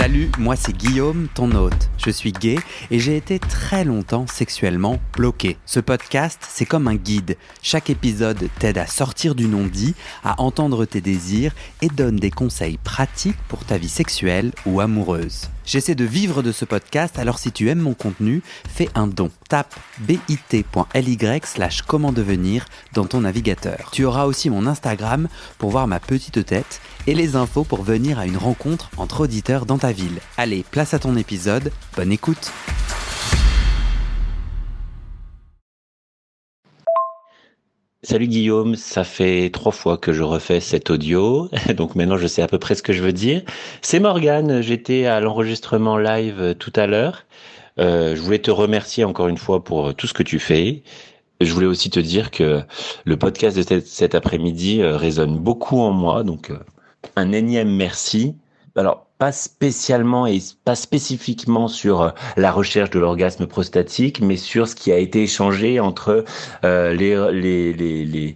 Salut, moi c'est Guillaume, ton hôte. Je suis gay et j'ai été très longtemps sexuellement bloqué. Ce podcast, c'est comme un guide. Chaque épisode t'aide à sortir du non-dit, à entendre tes désirs et donne des conseils pratiques pour ta vie sexuelle ou amoureuse. J'essaie de vivre de ce podcast, alors si tu aimes mon contenu, fais un don. Tape bit.ly/comment devenir dans ton navigateur. Tu auras aussi mon Instagram pour voir ma petite tête et les infos pour venir à une rencontre entre auditeurs dans ta ville. Allez, place à ton épisode, bonne écoute. Salut Guillaume, ça fait 3 fois que je refais cet audio, donc maintenant je sais à peu près ce que je veux dire. C'est Morgane, j'étais à l'enregistrement live tout à l'heure. Je voulais te remercier encore une fois pour tout ce que tu fais. Je voulais aussi te dire que le podcast de cet après-midi résonne beaucoup en moi, donc un énième merci. Alors, pas spécialement et pas spécifiquement sur la recherche de l'orgasme prostatique, mais sur ce qui a été échangé entre les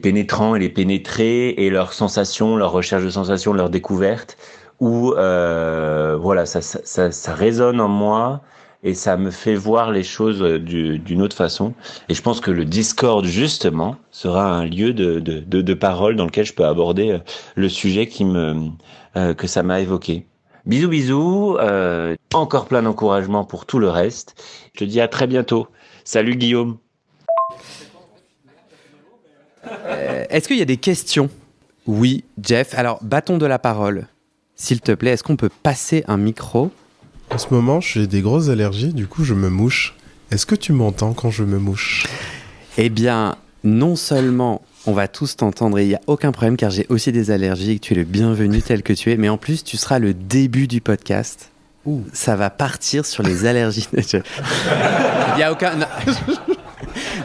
pénétrants et les pénétrés et leurs sensations, leur recherche de sensations, leur découverte, où voilà, ça résonne en moi et ça me fait voir les choses d'une autre façon. Et je pense que le Discord, justement, sera un lieu de parole dans lequel je peux aborder le sujet que ça m'a évoqué. Bisous, bisous. Encore plein d'encouragement pour tout le reste. Je te dis à très bientôt. Salut Guillaume. Est-ce qu'il y a des questions ? Oui, Jeff. Alors, bâton de la parole. S'il te plaît, est-ce qu'on peut passer un micro ? En ce moment, j'ai des grosses allergies, du coup je me mouche. Est-ce que tu m'entends quand je me mouche ? Eh bien, non seulement on va tous t'entendre et il n'y a aucun problème car j'ai aussi des allergies et que tu es le bienvenu tel que tu es, mais en plus tu seras le début du podcast. Ouh. Ça va partir sur les allergies. Il n'y a aucun...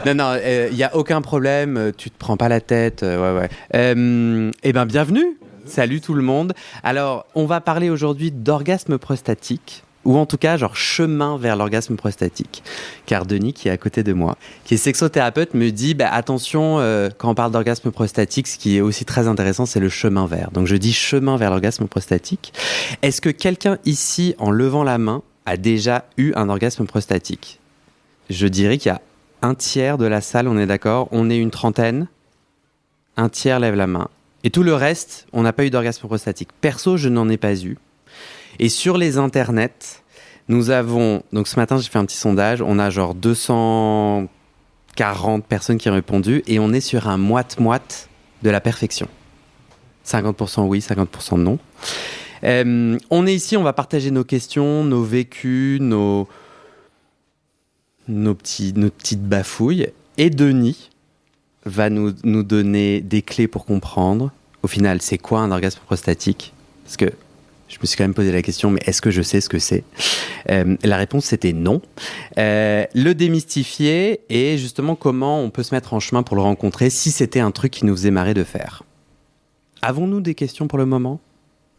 Non, il n'y a aucun problème, tu te prends pas la tête. Ouais. Eh bien, bienvenue. Salut tout le monde. Alors, on va parler aujourd'hui d'orgasme prostatique, ou en tout cas, genre chemin vers l'orgasme prostatique. Car Denis, qui est à côté de moi, qui est sexothérapeute, me dit attention, quand on parle d'orgasme prostatique, ce qui est aussi très intéressant, c'est le chemin vers. Donc je dis chemin vers l'orgasme prostatique. Est-ce que quelqu'un ici, en levant la main, a déjà eu un orgasme prostatique ? Je dirais qu'il y a un tiers de la salle, on est d'accord ? On est une trentaine. Un tiers lève la main. Et tout le reste, on n'a pas eu d'orgasme prostatique. Perso, je n'en ai pas eu. Et sur les internets, nous avons... Donc ce matin, j'ai fait un petit sondage. On a genre 240 personnes qui ont répondu. Et on est sur un moite-moite de la perfection. 50% oui, 50% non. On est ici, on va partager nos questions, nos vécus, nos petites bafouilles. Et Denis va nous donner des clés pour comprendre, au final, c'est quoi un orgasme prostatique ? Parce que je me suis quand même posé la question, mais est-ce que je sais ce que c'est ? La réponse, c'était non. Le démystifier et justement comment on peut se mettre en chemin pour le rencontrer si c'était un truc qui nous faisait marrer de faire. Avons-nous des questions pour le moment ?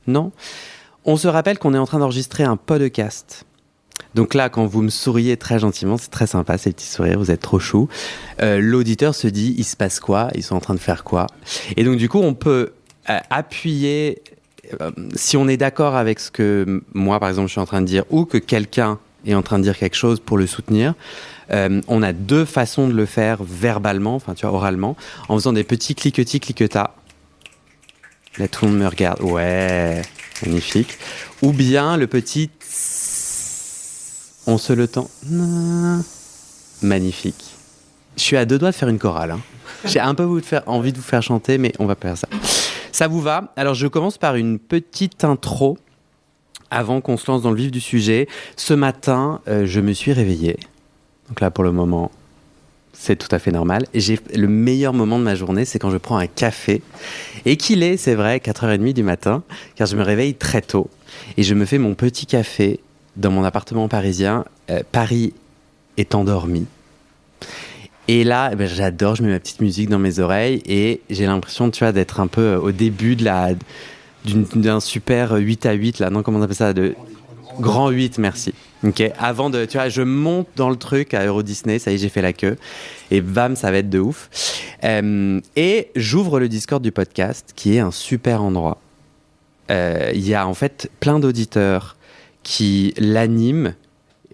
Non ? On se rappelle qu'on est en train d'enregistrer un podcast. Donc là, quand vous me souriez très gentiment, c'est très sympa, ces petits sourires, vous êtes trop chou. L'auditeur se dit, il se passe quoi ? Ils sont en train de faire quoi ? Et donc du coup, on peut appuyer, si on est d'accord avec ce que moi, par exemple, je suis en train de dire, ou que quelqu'un est en train de dire quelque chose pour le soutenir, on a 2 façons de le faire verbalement, enfin tu vois, oralement, en faisant des petits cliquetis-cliquetas. Là, tout le monde me regarde. Ouais, magnifique. Ou bien le petit... On se le tend. Magnifique. Je suis à 2 doigts de faire une chorale. Hein. J'ai un peu envie de vous faire chanter, mais on va pas faire ça. Ça vous va ? Alors, je commence par une petite intro avant qu'on se lance dans le vif du sujet. Ce matin, je me suis réveillé. Donc là, pour le moment, c'est tout à fait normal. Et le meilleur moment de ma journée, c'est quand je prends un café. Et qu'il est, c'est vrai, 4h30 du matin, car je me réveille très tôt. Et je me fais mon petit café dans mon appartement parisien. Paris est endormi. Et là, j'adore, je mets ma petite musique dans mes oreilles et j'ai l'impression, tu vois, d'être un peu au début d'un super 8-8, là, non, comment on appelle ça, Grand 8, merci. Ok, avant de, tu vois, je monte dans le truc à Euro Disney, ça y est, j'ai fait la queue. Et bam, ça va être de ouf. Et j'ouvre le Discord du podcast, qui est un super endroit il y a en fait plein d'auditeurs qui l'animent.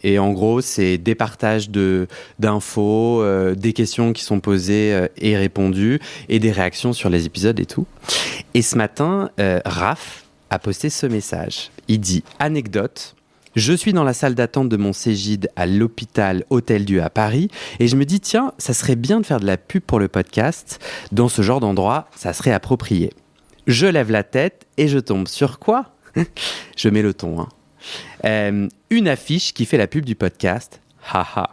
Et en gros, c'est des partages d'infos, des questions qui sont posées et répondues, et des réactions sur les épisodes et tout. Et ce matin, Raph a posté ce message. Il dit « Anecdote, je suis dans la salle d'attente de mon Cégide à l'hôpital Hôtel-Dieu à Paris, et je me dis, tiens, ça serait bien de faire de la pub pour le podcast. Dans ce genre d'endroit, ça serait approprié. Je lève la tête et je tombe sur quoi ? Je mets le ton, hein. Une affiche qui fait la pub du podcast. Haha.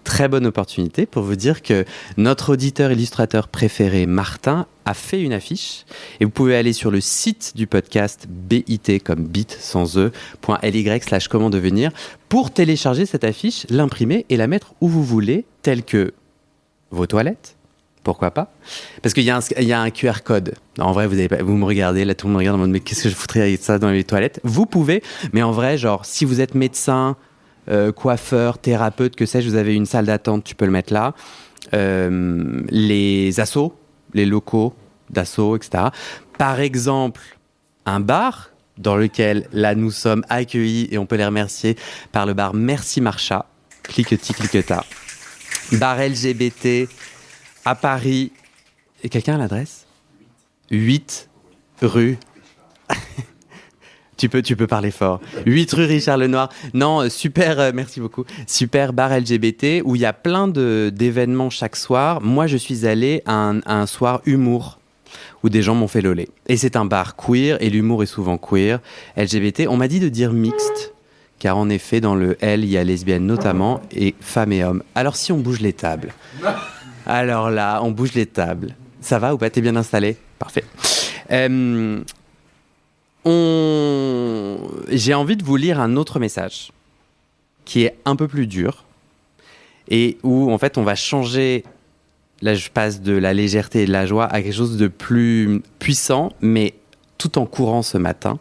Très bonne opportunité pour vous dire que notre auditeur illustrateur préféré, Martin, a fait une affiche. Et vous pouvez aller sur le site du podcast, bit comme bit sans e.ly/comment devenir, pour télécharger cette affiche, l'imprimer et la mettre où vous voulez, telle que vos toilettes. Pourquoi pas ? Parce qu'il y a un QR code. En vrai, vous me regardez, là tout le monde me regarde en mode mais qu'est-ce que je foutrais avec ça dans les toilettes ? Vous pouvez, mais en vrai, genre si vous êtes médecin, coiffeur, thérapeute, que sais-je, vous avez une salle d'attente, tu peux le mettre là. Les assos, les locaux d'assos, etc. Par exemple, un bar dans lequel là nous sommes accueillis et on peut les remercier par le bar Merci Marcha, cliqueti cliqueta. Bar LGBT à Paris. Et quelqu'un a l'adresse ? 8 rue. Tu peux parler fort. 8 rue Richard Lenoir. Non, super, merci beaucoup. Super bar LGBT où il y a plein d'événements chaque soir. Moi, je suis allé à un soir humour où des gens m'ont fait loler. Et c'est un bar queer et l'humour est souvent queer. LGBT, on m'a dit de dire mixte. Car en effet, dans le L, il y a lesbienne notamment et femmes et hommes. Alors si on bouge les tables. Alors là, on bouge les tables. Ça va ou pas ? T'es bien installé ? Parfait. J'ai envie de vous lire un autre message qui est un peu plus dur et où en fait on va changer. Là, je passe de la légèreté et de la joie à quelque chose de plus puissant, mais tout en courant ce matin,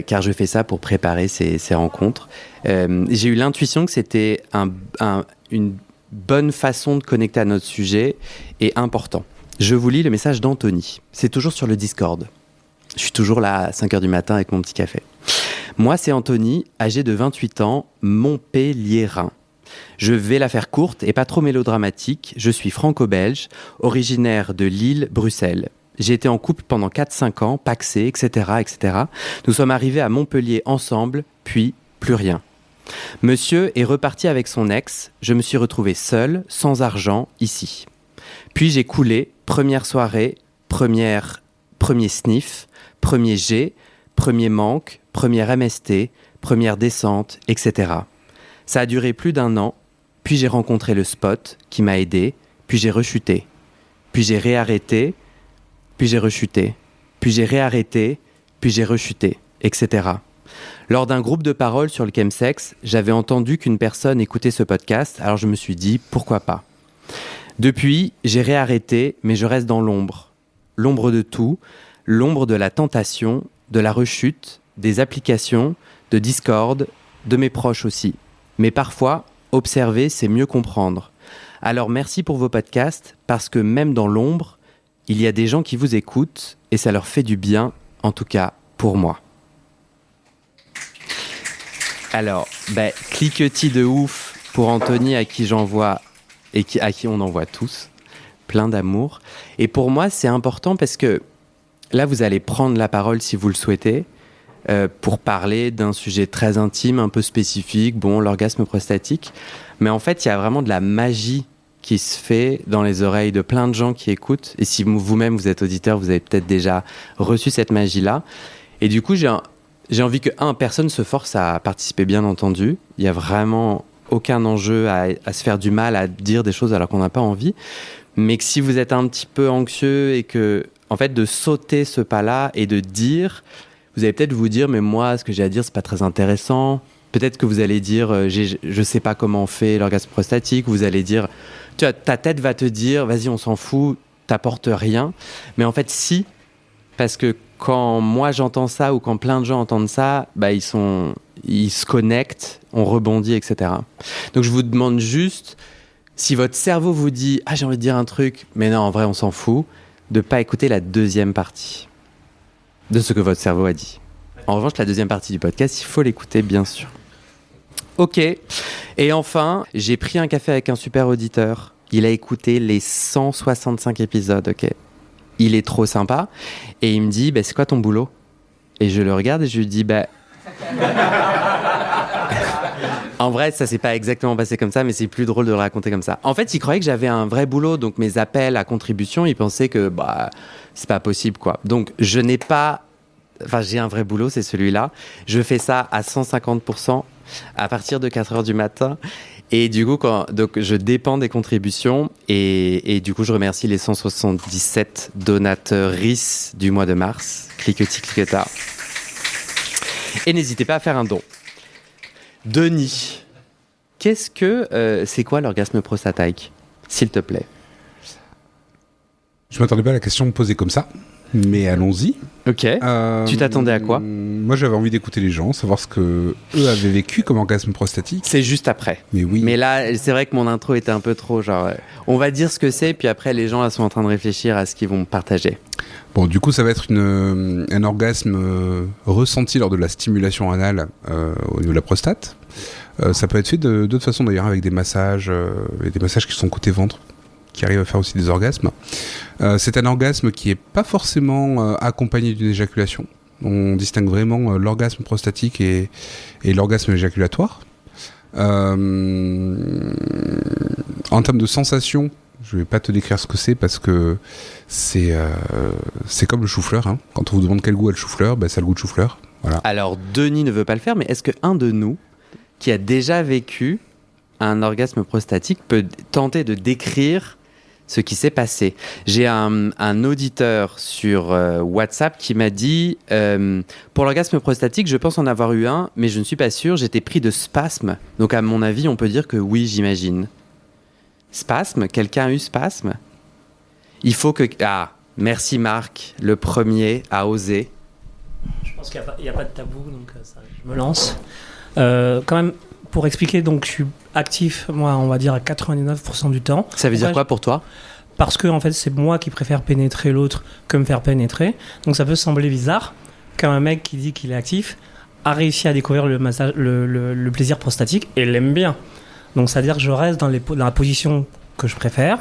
car je fais ça pour préparer ces rencontres. J'ai eu l'intuition que c'était une bonne façon de connecter à notre sujet et important. Je vous lis le message d'Anthony. C'est toujours sur le Discord. Je suis toujours là à 5h du matin avec mon petit café. Moi, c'est Anthony, âgé de 28 ans, Montpelliérain. Je vais la faire courte et pas trop mélodramatique. Je suis franco-belge, originaire de Lille, Bruxelles. J'ai été en couple pendant 4-5 ans, pacsé, etc., etc. Nous sommes arrivés à Montpellier ensemble, puis plus rien. Monsieur est reparti avec son ex. Je me suis retrouvé seul, sans argent, ici. Puis j'ai coulé, première soirée, premier sniff, premier jet, premier manque, première MST, première descente, etc. Ça a duré plus d'1 an, puis j'ai rencontré le spot qui m'a aidé, puis j'ai rechuté. Puis j'ai réarrêté, puis j'ai rechuté. Puis j'ai réarrêté, puis j'ai rechuté, etc. Lors d'un groupe de parole sur le chemsex, j'avais entendu qu'une personne écoutait ce podcast, alors je me suis dit, pourquoi pas ? Depuis, j'ai réarrêté, mais je reste dans l'ombre. L'ombre de tout, l'ombre de la tentation, de la rechute, des applications, de Discord, de mes proches aussi. Mais parfois, observer, c'est mieux comprendre. Alors merci pour vos podcasts, parce que même dans l'ombre, il y a des gens qui vous écoutent et ça leur fait du bien, en tout cas pour moi. Alors, cliquetis de ouf pour Anthony à qui j'envoie et à qui on envoie tous. Plein d'amour. Et pour moi, c'est important parce que là, vous allez prendre la parole si vous le souhaitez pour parler d'un sujet très intime, un peu spécifique, l'orgasme prostatique. Mais en fait, il y a vraiment de la magie qui se fait dans les oreilles de plein de gens qui écoutent. Et si vous-même, vous êtes auditeur, vous avez peut-être déjà reçu cette magie-là. Et du coup, j'ai envie que, personne se force à participer, bien entendu. Il y a vraiment aucun enjeu à se faire du mal, à dire des choses alors qu'on n'a pas envie. Mais que si vous êtes un petit peu anxieux et que, en fait, de sauter ce pas-là et de dire, vous allez peut-être vous dire, mais moi, ce que j'ai à dire, c'est pas très intéressant. Peut-être que vous allez dire, je sais pas comment on fait l'orgasme prostatique. Vous allez dire, tu vois, ta tête va te dire, vas-y, on s'en fout, t'apportes rien. Mais en fait, si, parce que quand moi j'entends ça ou quand plein de gens entendent ça, ils se connectent, on rebondit, etc. Donc je vous demande juste, si votre cerveau vous dit « Ah, j'ai envie de dire un truc, mais non, en vrai, on s'en fout », de ne pas écouter la deuxième partie. de ce que votre cerveau a dit. En revanche, la deuxième partie du podcast, il faut l'écouter, bien sûr. Ok. Et enfin, j'ai pris un café avec un super auditeur. Il a écouté les 165 épisodes, ok. Il est trop sympa. Et il me dit, c'est quoi ton boulot ? Et je le regarde et je lui dis, en vrai, ça s'est pas exactement passé comme ça, mais c'est plus drôle de le raconter comme ça. En fait, il croyait que j'avais un vrai boulot, donc mes appels à contribution, il pensait que c'est pas possible, quoi. Donc, j'ai un vrai boulot, c'est celui-là. Je fais ça à 150% à partir de 4h du matin. Et du coup, donc, je dépends des contributions. Et du coup, je remercie les 177 donateurs RIS du mois de mars. Cliquetis, cliqueta. Et n'hésitez pas à faire un don. Denis, c'est quoi l'orgasme prostataïque, s'il te plaît? Je m'attendais pas à la question posée comme ça, mais allons-y. Ok. Tu t'attendais à quoi? Moi, j'avais envie d'écouter les gens, savoir ce que eux avaient vécu comme orgasme prostatique. C'est juste après. Mais oui. Mais là, c'est vrai que mon intro était un peu trop on va dire ce que c'est, puis après les gens là, sont en train de réfléchir à ce qu'ils vont partager. Bon, du coup, ça va être un orgasme ressenti lors de la stimulation anale au niveau de la prostate. Ça peut être fait d'autres façons d'ailleurs, avec des massages, et des massages qui sont côté ventre, qui arrivent à faire aussi des orgasmes. C'est un orgasme qui n'est pas forcément accompagné d'une éjaculation. On distingue vraiment l'orgasme prostatique et l'orgasme éjaculatoire. En termes de sensation, je ne vais pas te décrire ce que c'est parce que c'est comme le chou-fleur. Hein. Quand on vous demande quel goût a le chou-fleur, ça a le goût de chou-fleur. Voilà. Alors, Denis ne veut pas le faire, mais est-ce qu'un de nous, qui a déjà vécu un orgasme prostatique, peut tenter de décrire ce qui s'est passé? J'ai un auditeur sur WhatsApp qui m'a dit pour l'orgasme prostatique, je pense en avoir eu un, mais je ne suis pas sûr, j'étais pris de spasme. Donc à mon avis, on peut dire que oui, j'imagine. Spasme? Quelqu'un a eu spasme? Il faut que... Ah, merci Marc, le premier à oser. Je pense qu'il n'y a pas de tabou, donc ça, je me lance. Quand même, pour expliquer, donc je suis actif, moi, on va dire à 99% du temps. Ça veut dire quoi pour toi? Parce que en fait, c'est moi qui préfère pénétrer l'autre que me faire pénétrer. Donc ça peut sembler bizarre qu'un mec qui dit qu'il est actif a réussi à découvrir le plaisir prostatique et l'aime bien. Donc c'est-à-dire que je reste dans la position que je préfère,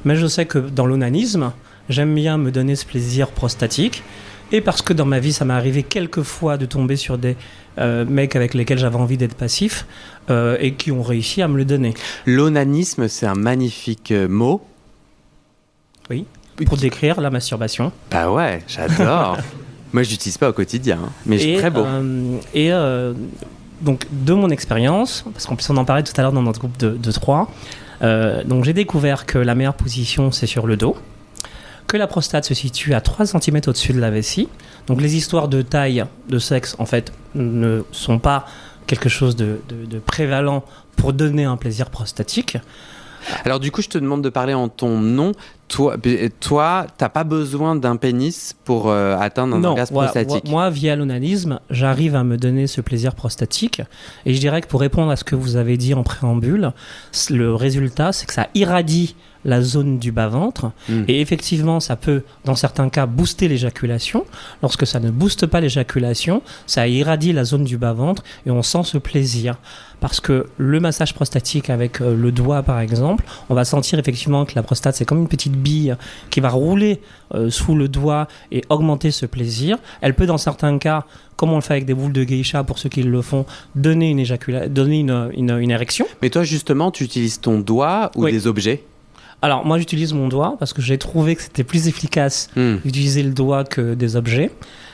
mais je sais que dans l'onanisme, j'aime bien me donner ce plaisir prostatique. Et parce que dans ma vie, ça m'est arrivé quelques fois de tomber sur des mecs avec lesquels j'avais envie d'être passif et qui ont réussi à me le donner. L'onanisme, c'est un magnifique mot. Oui, pour décrire la masturbation. Bah ouais, j'adore. Moi, je l'utilise pas au quotidien, hein, mais c'est très beau. Donc, de mon expérience, parce qu'en plus on en parlait tout à l'heure dans notre groupe de 3, donc j'ai découvert que la meilleure position, c'est sur le dos, que la prostate se situe à 3 cm au-dessus de la vessie. Donc les histoires de taille, de sexe, en fait, ne sont pas quelque chose de prévalent pour donner un plaisir prostatique. Alors du coup, je te demande de parler en ton nom. Toi, t'as pas besoin d'un pénis pour atteindre un orgasme prostatique. Moi, via l'onanisme, j'arrive à me donner ce plaisir prostatique. Et je dirais que pour répondre à ce que vous avez dit en préambule, le résultat, c'est que ça irradie la zone du bas-ventre. Et effectivement, ça peut, dans certains cas, booster l'éjaculation. Lorsque ça ne booste pas l'éjaculation, ça irradie la zone du bas-ventre et on sent ce plaisir. Parce que le massage prostatique avec le doigt, par exemple, on va sentir effectivement que la prostate, c'est comme une petite bille qui va rouler sous le doigt et augmenter ce plaisir. Elle peut, dans certains cas, comme on le fait avec des boules de geisha, pour ceux qui le font, donner une érection. Mais toi, justement, tu utilises ton doigt ou des objets ? Alors, moi, j'utilise mon doigt parce que j'ai trouvé que c'était plus efficace d'utiliser le doigt que des objets.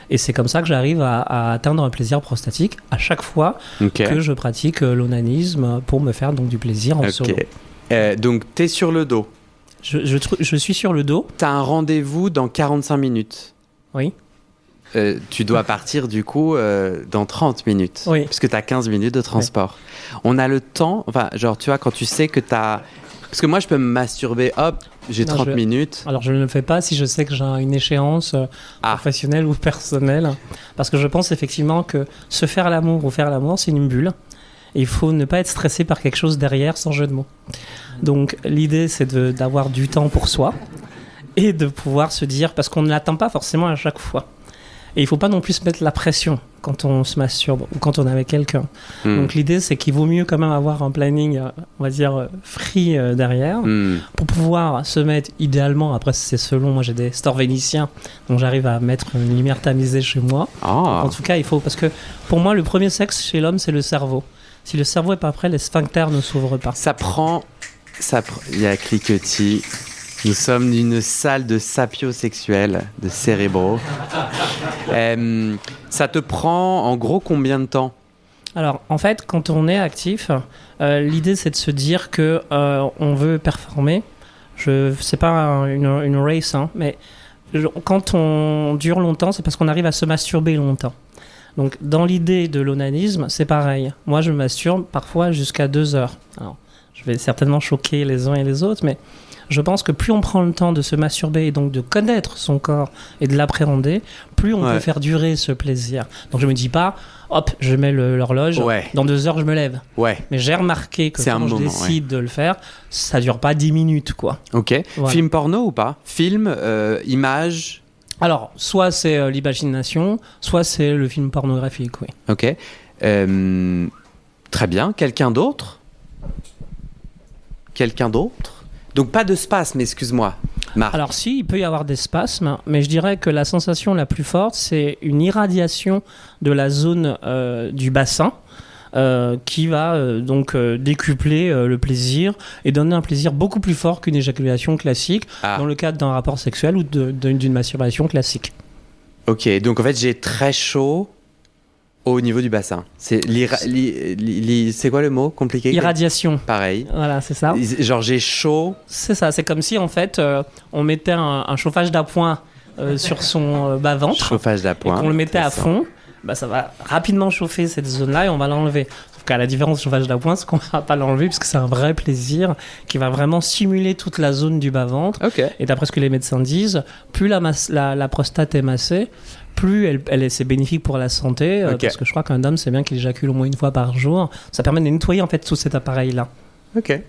Et c'est comme ça que j'arrive à atteindre un plaisir prostatique à chaque fois que je pratique l'onanisme pour me faire donc du plaisir en solo. Donc, t'es sur le dos. Je suis sur le dos. T'as un rendez-vous dans 45 minutes. Oui. Tu dois partir du coup dans 30 minutes. Oui. Parce que t'as 15 minutes de transport. Oui. On a le temps, enfin, genre, tu vois, quand tu sais que t'as... Parce que moi, je peux me masturber, hop, j'ai 30 minutes. Alors, je ne le fais pas si je sais que j'ai une échéance professionnelle ou personnelle. Parce que je pense effectivement que se faire l'amour ou faire l'amour, c'est une bulle. Et il faut ne pas être stressé par quelque chose derrière, sans jeu de mots. Donc, l'idée, c'est d'avoir du temps pour soi et de pouvoir se dire, parce qu'on ne l'atteint pas forcément à chaque fois. Et il faut pas non plus se mettre la pression quand on se masturbe ou quand on est avec quelqu'un. Donc l'idée, c'est qu'il vaut mieux quand même avoir un planning, on va dire, free derrière, pour pouvoir se mettre idéalement, après c'est selon, moi j'ai des stores vénitiens, donc j'arrive à mettre une lumière tamisée chez moi. En tout cas, il faut, parce que pour moi, le premier sexe chez l'homme, c'est le cerveau. Si le cerveau est pas prêt, les sphincters ne s'ouvrent pas. Il y a cliquetis. Nous sommes d'une salle de sapiosexuels, de cérébraux. Ça te prend en gros combien de temps ? Alors, en fait, quand on est actif, l'idée c'est de se dire que on veut performer. C'est pas une race, hein, mais quand on dure longtemps, c'est parce qu'on arrive à se masturber longtemps. Donc, dans l'idée de l'onanisme, c'est pareil. Moi, je me masturbe parfois jusqu'à 2 heures. Alors, je vais certainement choquer les uns et les autres, mais je pense que plus on prend le temps de se masturber et donc de connaître son corps et de l'appréhender, plus on peut faire durer ce plaisir. Donc je me dis pas, hop, je mets l'horloge, dans 2 heures je me lève. Mais j'ai remarqué que quand je décide de le faire, ça dure pas 10 minutes, quoi. Ok. Voilà. Film porno ou pas ? Film, image ? Alors, soit c'est l'imagination, soit c'est le film pornographique, oui. Ok. Très bien. Quelqu'un d'autre ? Donc pas de spasme, excuse-moi, Marc. Alors si, il peut y avoir des spasmes, mais je dirais que la sensation la plus forte, c'est une irradiation de la zone du bassin qui va donc décupler le plaisir et donner un plaisir beaucoup plus fort qu'une éjaculation classique dans le cadre d'un rapport sexuel ou d'une masturbation classique. Ok, donc en fait j'ai très chaud au niveau du bassin. C'est c'est quoi le mot compliqué ? Irradiation. Pareil. Voilà, c'est ça. Genre j'ai chaud. C'est ça, c'est comme si en fait on mettait un chauffage d'appoint sur son bas-ventre. Chauffage d'appoint. Et qu'on le mettait à fond, ça va rapidement chauffer cette zone-là et on va l'enlever. Sauf qu'à la différence du chauffage d'appoint, c'est qu'on va pas l'enlever puisque c'est un vrai plaisir qui va vraiment stimuler toute la zone du bas-ventre. Et d'après ce que les médecins disent, plus la prostate est massée, plus c'est bénéfique pour la santé, parce que je crois qu'un homme, c'est bien qu'il éjacule au moins une fois par jour. Ça permet de nettoyer en fait tout cet appareil-là. Ok.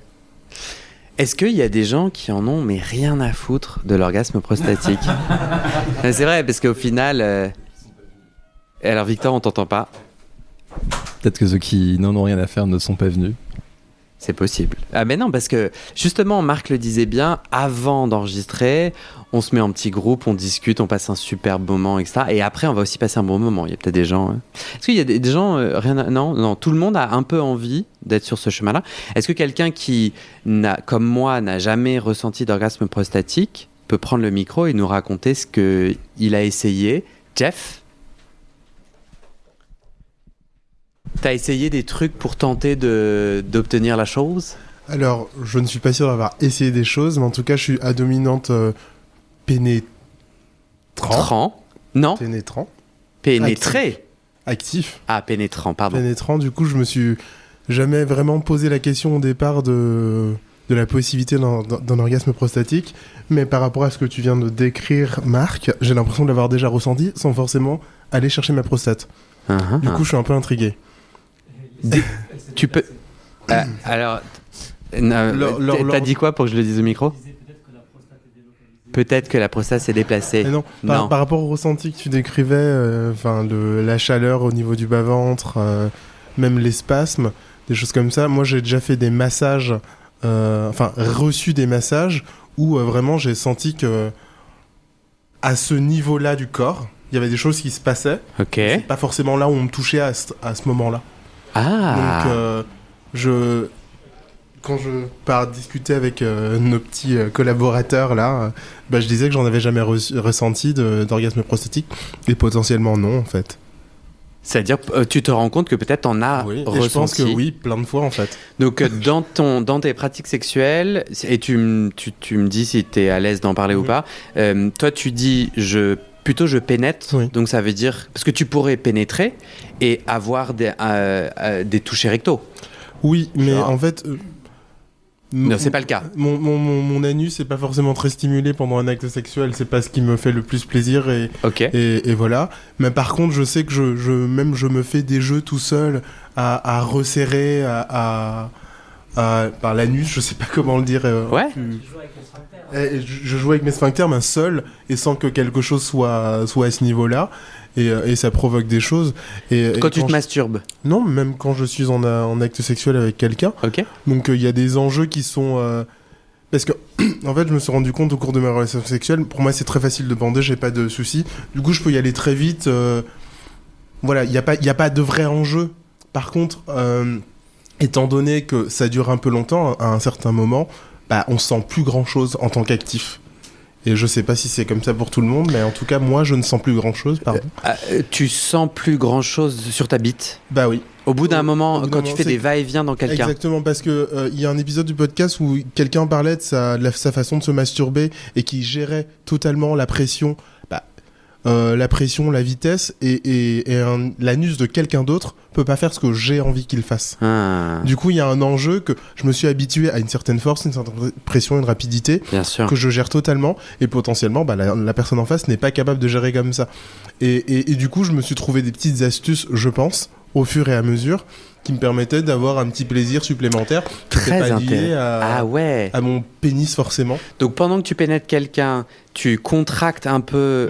Est-ce qu'il y a des gens qui en ont mais rien à foutre de l'orgasme prostatique ? C'est vrai, parce qu'au final... Alors Victor, on t'entend pas. Peut-être que ceux qui n'en ont rien à faire ne sont pas venus. C'est possible. Ah mais non, parce que justement, Marc le disait bien, avant d'enregistrer, on se met en petit groupe, on discute, on passe un super moment, etc. Et après, on va aussi passer un bon moment. Il y a peut-être des gens... Est-ce qu'il y a des gens... Non, tout le monde a un peu envie d'être sur ce chemin-là. Est-ce que quelqu'un qui, comme moi, n'a jamais ressenti d'orgasme prostatique peut prendre le micro et nous raconter ce qu'il a essayé ? Jeff ? T'as essayé des trucs pour tenter d'obtenir la chose ? Alors, je ne suis pas sûr d'avoir essayé des choses, mais en tout cas, je suis à dominante pénétrant. Non. Pénétrant. Pénétré. Actif. Ah, pénétrant, pardon. Pénétrant, du coup, je me suis jamais vraiment posé la question au départ de la possibilité d'un orgasme prostatique, mais par rapport à ce que tu viens de décrire, Marc, j'ai l'impression de l'avoir déjà ressenti sans forcément aller chercher ma prostate. Du coup, je suis un peu intrigué. Tu peux... alors, t'as dit quoi pour que je le dise au micro ? Peut-être que la prostate s'est déplacée. Mais non, par rapport au ressenti que tu décrivais, la chaleur au niveau du bas-ventre, même les spasmes, des choses comme ça. Moi, j'ai déjà fait des massages, reçu des massages où vraiment j'ai senti que à ce niveau-là du corps, il y avait des choses qui se passaient. Ok. C'est pas forcément là où on me touchait à ce moment-là. Ah. Donc, quand je pars discuter avec nos petits collaborateurs là, je disais que j'en avais jamais ressenti d'orgasme prostatique et potentiellement non en fait. C'est-à-dire, tu te rends compte que peut-être t'en as ressenti. Et je pense que oui, plein de fois en fait. Donc dans tes pratiques sexuelles, et tu me dis si t'es à l'aise d'en parler ou pas, toi tu dis je pénètre, donc ça veut dire... Parce que tu pourrais pénétrer et avoir des touchés rectaux. Oui, mais en fait... non, c'est pas le cas. Mon anus n'est pas forcément très stimulé pendant un acte sexuel, c'est pas ce qui me fait le plus plaisir et voilà. Mais par contre, je sais que je me fais des jeux tout seul à resserrer, par l'anus, je sais pas comment le dire. Je joue avec mes sphincters, mais seul et sans que quelque chose soit à ce niveau-là. et ça provoque des choses. Et Quand tu te masturbes. Non, même quand je suis en acte sexuel avec quelqu'un. Ok. Donc il y a des enjeux qui sont... Parce que, en fait, je me suis rendu compte au cours de ma relation sexuelle, pour moi c'est très facile de bander, j'ai pas de soucis. Du coup, je peux y aller très vite. Voilà, il n'y a pas de vrai enjeu. Par contre, étant donné que ça dure un peu longtemps, à un certain moment, bah, on sent plus grand-chose en tant qu'actif. Et je sais pas si c'est comme ça pour tout le monde, mais en tout cas, moi, je ne sens plus grand-chose, pardon. Tu sens plus grand-chose sur ta bite? Bah oui. Au bout d'un moment, bout d'un quand tu moment, fais c'est- des va-et-vient dans quelqu'un. Exactement, parce que il y a un épisode du podcast où quelqu'un parlait de sa façon de se masturber et qui gérait totalement la pression, la vitesse et l'anus de quelqu'un d'autre peut pas faire ce que j'ai envie qu'il fasse. Ah, Du coup, il y a un enjeu que je me suis habitué à une certaine force, une certaine pression, une rapidité bien sûr. que je gère totalement et potentiellement la personne en face n'est pas capable de gérer comme ça. Et du coup, je me suis trouvé des petites astuces, je pense, au fur et à mesure, qui me permettaient d'avoir un petit plaisir supplémentaire qui n'était Très pas lié intéressant. Ah ouais. à mon pénis forcément. Donc pendant que tu pénètres quelqu'un, tu contractes un peu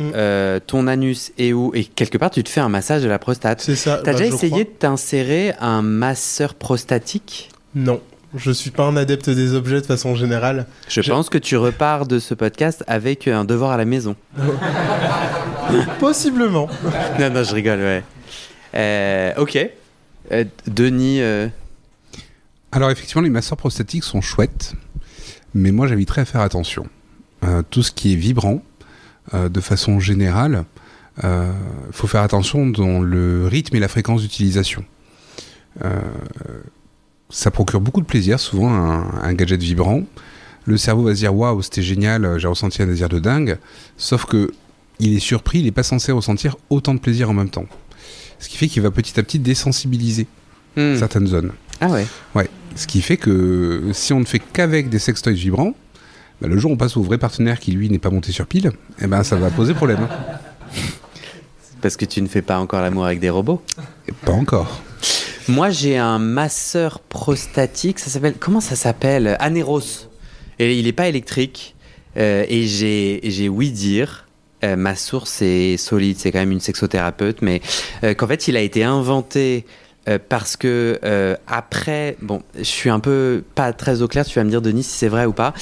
ton anus et quelque part tu te fais un massage de la prostate. C'est ça. T'as déjà je essayé crois. de t'insérer un masseur prostatique? Non. Je suis pas un adepte des objets de façon générale. Je pense que tu repars de ce podcast avec un devoir à la maison. Possiblement. Non, je rigole, ouais. Ok. Denis, Alors effectivement, les masseurs prostatiques sont chouettes, mais moi j'inviterais à faire attention. Tout ce qui est vibrant, de façon générale, faut faire attention dans le rythme et la fréquence d'utilisation. Ça procure beaucoup de plaisir, souvent un gadget vibrant. Le cerveau va se dire « Waouh, c'était génial, j'ai ressenti un désir de dingue », sauf que il est surpris, il n'est pas censé ressentir autant de plaisir en même temps. Ce qui fait qu'il va petit à petit désensibiliser certaines zones. Ah ouais. Ouais, ce qui fait que si on ne fait qu'avec des sextoys vibrants, bah, le jour où on passe au vrai partenaire qui lui n'est pas monté sur pile, eh ben ça va poser problème. Parce que tu ne fais pas encore l'amour avec des robots. Et pas encore. Moi, j'ai un masseur prostatique. Ça s'appelle. Comment ça s'appelle? Aneros. Et il n'est pas électrique. Et j'ai ouï dire. Ma source est solide, c'est quand même une sexothérapeute, mais qu'en fait, il a été inventé parce que après, bon, je suis un peu pas très au clair, tu vas me dire, Denis, si c'est vrai ou pas.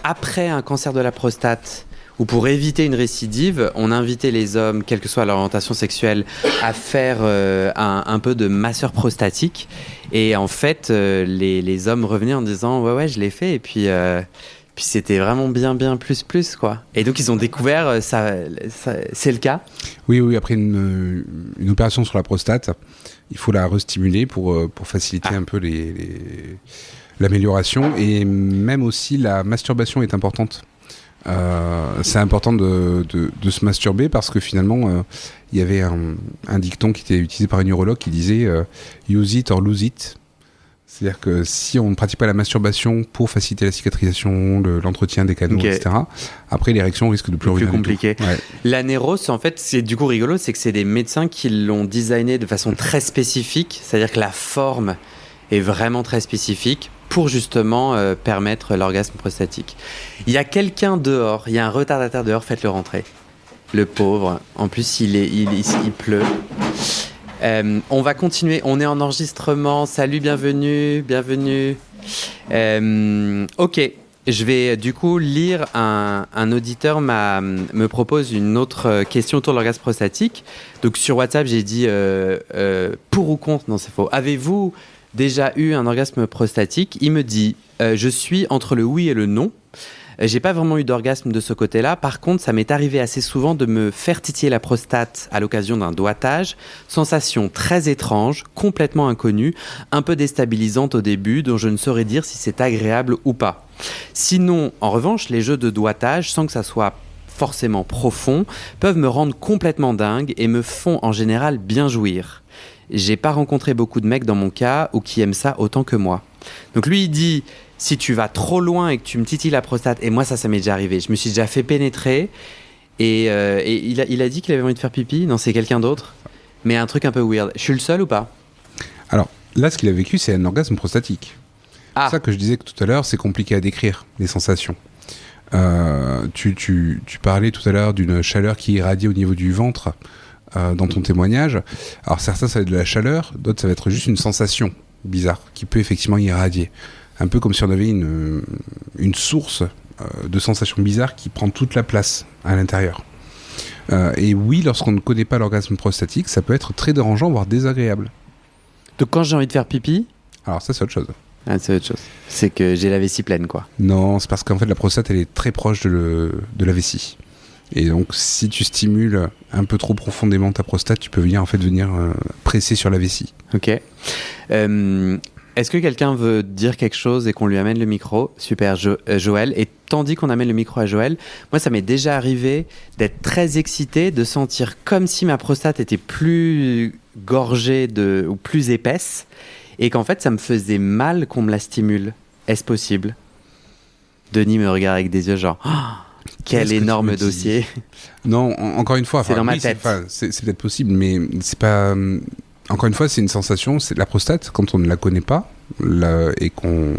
Après un cancer de la prostate, ou pour éviter une récidive, on invitait les hommes, quelle que soit leur orientation sexuelle, à faire un peu de masseur prostatique. Et en fait, les hommes revenaient en disant ouais, je l'ai fait, et puis c'était vraiment bien plus quoi. Et donc ils ont découvert ça c'est le cas. Oui, après une opération sur la prostate, il faut la restimuler pour faciliter un peu l'amélioration. Et même aussi la masturbation est importante. C'est important de se masturber parce que finalement il y avait un dicton qui était utilisé par un urologue qui disait use it or lose it. C'est-à-dire que si on ne pratique pas la masturbation pour faciliter la cicatrisation, l'entretien des canaux, etc., après l'érection risque de plus revenir. Plus compliqué. Ouais. L'anéros, en fait, c'est du coup rigolo, c'est que c'est des médecins qui l'ont designé de façon très spécifique, c'est-à-dire que la forme est vraiment très spécifique pour justement permettre l'orgasme prostatique. Il y a quelqu'un dehors, il y a un retardataire dehors, faites-le rentrer. Le pauvre. En plus, il pleut. On va continuer, on est en enregistrement. Salut, bienvenue. Ok, je vais du coup lire un auditeur me propose une autre question autour de l'orgasme prostatique. Donc sur WhatsApp, j'ai dit pour ou contre, non c'est faux. Avez-vous déjà eu un orgasme prostatique? Il me dit je suis entre le oui et le non. J'ai pas vraiment eu d'orgasme de ce côté-là. Par contre, ça m'est arrivé assez souvent de me faire titiller la prostate à l'occasion d'un doigtage. Sensation très étrange, complètement inconnue, un peu déstabilisante au début, dont je ne saurais dire si c'est agréable ou pas. Sinon, en revanche, les jeux de doigtage, sans que ça soit forcément profond, peuvent me rendre complètement dingue et me font en général bien jouir. J'ai pas rencontré beaucoup de mecs dans mon cas ou qui aiment ça autant que moi. Donc lui, il dit... Si tu vas trop loin et que tu me titilles la prostate, et moi ça m'est déjà arrivé, je me suis déjà fait pénétrer et il a dit qu'il avait envie de faire pipi, non c'est quelqu'un d'autre, mais un truc un peu weird. Je suis le seul ou pas? Alors là, ce qu'il a vécu, c'est un orgasme prostatique. C'est pour ça que je disais que tout à l'heure, c'est compliqué à décrire, les sensations. Tu parlais tout à l'heure d'une chaleur qui irradie au niveau du ventre. dans ton témoignage. Alors certains ça va être de la chaleur, d'autres ça va être juste une sensation bizarre qui peut effectivement irradier. Un peu comme si on avait une source de sensations bizarres qui prend toute la place à l'intérieur. Et oui, lorsqu'on ne connaît pas l'orgasme prostatique, ça peut être très dérangeant, voire désagréable. Donc quand j'ai envie de faire pipi, Alors ça c'est autre chose. c'est autre chose. C'est que j'ai la vessie pleine, quoi. Non, c'est parce qu'en fait la prostate elle est très proche de la vessie. Et donc si tu stimules un peu trop profondément ta prostate, tu peux venir presser sur la vessie. Ok. Est-ce que quelqu'un veut dire quelque chose et qu'on lui amène le micro? Super, Joël. Et tandis qu'on amène le micro à Joël, moi ça m'est déjà arrivé d'être très excité, de sentir comme si ma prostate était plus gorgée ou plus épaisse, et qu'en fait ça me faisait mal qu'on me la stimule. Est-ce possible? Denis me regarde avec des yeux genre... Quel énorme dossier. Non, encore une fois, c'est dans ma tête. C'est peut-être possible, mais c'est pas. Encore une fois, c'est une sensation. C'est la prostate quand on ne la connaît pas et qu'on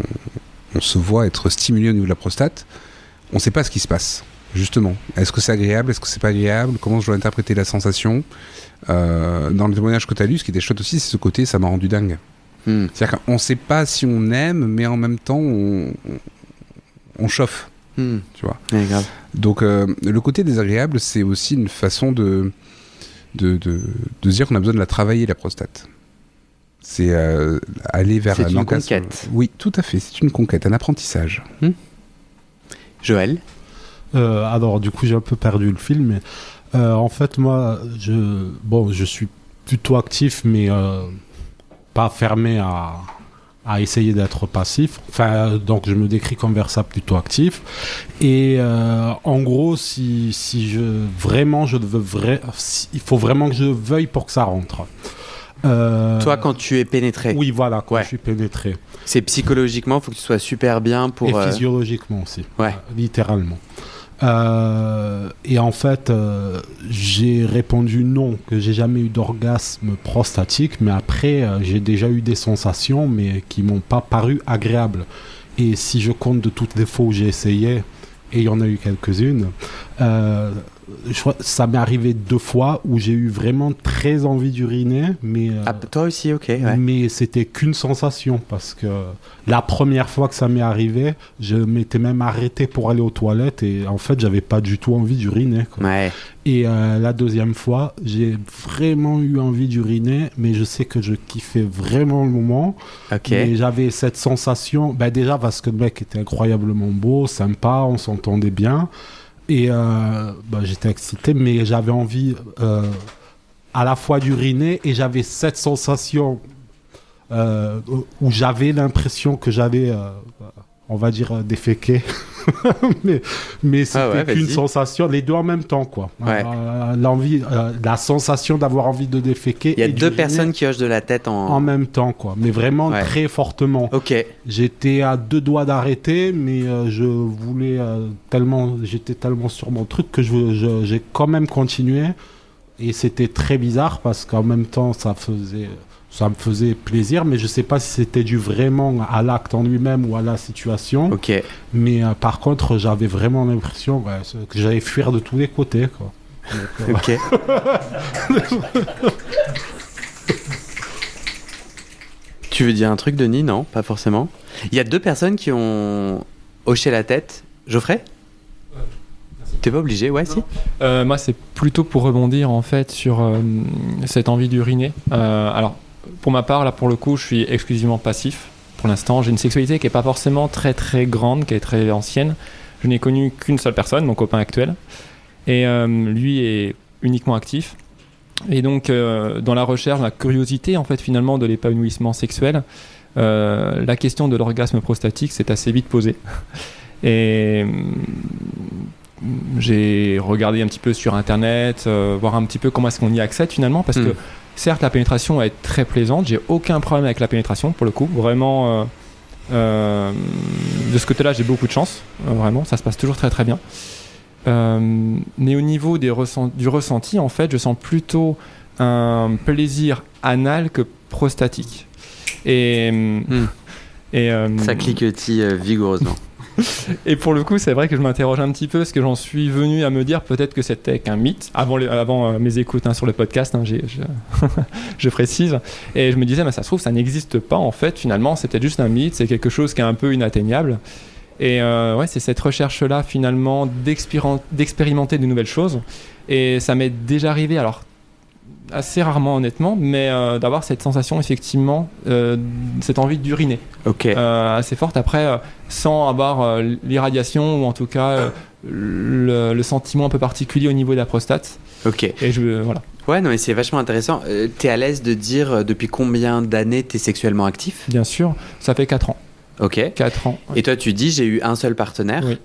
se voit être stimulé au niveau de la prostate, on ne sait pas ce qui se passe. Justement, est-ce que c'est agréable, est-ce que c'est pas agréable, comment je dois interpréter la sensation. Dans le témoignage que tu as lu, ce qui était chouette aussi, c'est ce côté, ça m'a rendu dingue. C'est-à-dire qu'on ne sait pas si on aime, mais en même temps, on chauffe. Tu vois. Ouais, grave. Donc le côté désagréable, c'est aussi une façon de se dire qu'on a besoin de la travailler, la prostate. C'est aller vers un orgasme. C'est une conquête. Oui, tout à fait, c'est une conquête, un apprentissage. Joël? Alors du coup j'ai un peu perdu le fil, mais en fait moi je suis plutôt actif, mais pas fermé à essayer d'être passif. Enfin, donc je me décris comme vers ça plutôt actif. Et en gros, il faut vraiment que je veuille pour que ça rentre. Toi, quand tu es pénétré? Oui, voilà, quand je suis pénétré. C'est psychologiquement, il faut que tu sois super bien pour... Et physiologiquement aussi, ouais. Littéralement. Et en fait, j'ai répondu non, que j'ai jamais eu d'orgasme prostatique, mais après, j'ai déjà eu des sensations, mais qui m'ont pas paru agréables. Et si je compte de toutes les fois où j'ai essayé, et il y en a eu quelques-unes, ça m'est arrivé 2 fois où j'ai eu vraiment très envie d'uriner, mais toi aussi, ok. Ouais. Mais c'était qu'une sensation, parce que la première fois que ça m'est arrivé, je m'étais même arrêté pour aller aux toilettes et en fait j'avais pas du tout envie d'uriner, quoi. Ouais. Et la deuxième fois, j'ai vraiment eu envie d'uriner, mais je sais que je kiffais vraiment le moment. Okay. Et j'avais cette sensation, déjà parce que le mec était incroyablement beau, sympa, on s'entendait bien. Et j'étais excité, mais j'avais envie à la fois d'uriner et j'avais cette sensation où j'avais l'impression que j'allais, on va dire, déféquer. mais c'était qu'une sensation, les deux en même temps, quoi. Ouais. La sensation d'avoir envie de déféquer. Il y a 2 personnes qui hochent de la tête en même temps, quoi. Mais vraiment très fortement. Ok. J'étais à 2 doigts d'arrêter, mais je voulais j'étais tellement sur mon truc que j'ai quand même continué. Et c'était très bizarre parce qu'en même temps, ça me faisait plaisir, mais je sais pas si c'était dû vraiment à l'acte en lui-même ou à la situation. Ok. Mais par contre, j'avais vraiment l'impression que j'allais fuir de tous les côtés, quoi. Donc, ok. Tu veux dire un truc, Denis? Non, pas forcément. Il y a 2 personnes qui ont hoché la tête. Geoffrey? T'es pas obligé, ouais, si. Moi, c'est plutôt pour rebondir en fait sur cette envie d'uriner. Alors, pour ma part, là, pour le coup, je suis exclusivement passif. Pour l'instant, j'ai une sexualité qui est pas forcément très très grande, qui est très ancienne. Je n'ai connu qu'une seule personne, mon copain actuel, et lui est uniquement actif. Et donc, dans la recherche, la curiosité en fait finalement de l'épanouissement sexuel, la question de l'orgasme prostatique s'est assez vite posée. Et j'ai regardé un petit peu sur internet, voir un petit peu comment est-ce qu'on y accède finalement, parce que certes la pénétration est très plaisante, j'ai aucun problème avec la pénétration pour le coup, vraiment de ce côté-là j'ai beaucoup de chance, vraiment ça se passe toujours très très bien. Mais au niveau du ressenti en fait je sens plutôt un plaisir anal que prostatique. Et ça cliquetille vigoureusement. Et pour le coup, c'est vrai que je m'interroge un petit peu parce que j'en suis venu à me dire peut-être que c'était qu'un mythe avant mes écoutes sur le podcast, je précise. Et je me disais, ça se trouve, ça n'existe pas en fait. Finalement, c'est peut-être juste un mythe, c'est quelque chose qui est un peu inatteignable. Et c'est cette recherche-là finalement d'expérimenter de nouvelles choses. Et ça m'est déjà arrivé, alors assez rarement honnêtement, mais d'avoir cette sensation effectivement, cette envie d'uriner assez forte après, sans avoir l'irradiation ou en tout cas le sentiment un peu particulier au niveau de la prostate. Ok. Et voilà. Ouais, non, mais c'est vachement intéressant. T'es à l'aise de dire depuis combien d'années t'es sexuellement actif ? Bien sûr, ça fait 4 ans. Ok. 4 ans. Et toi, tu dis j'ai eu un seul partenaire. Oui.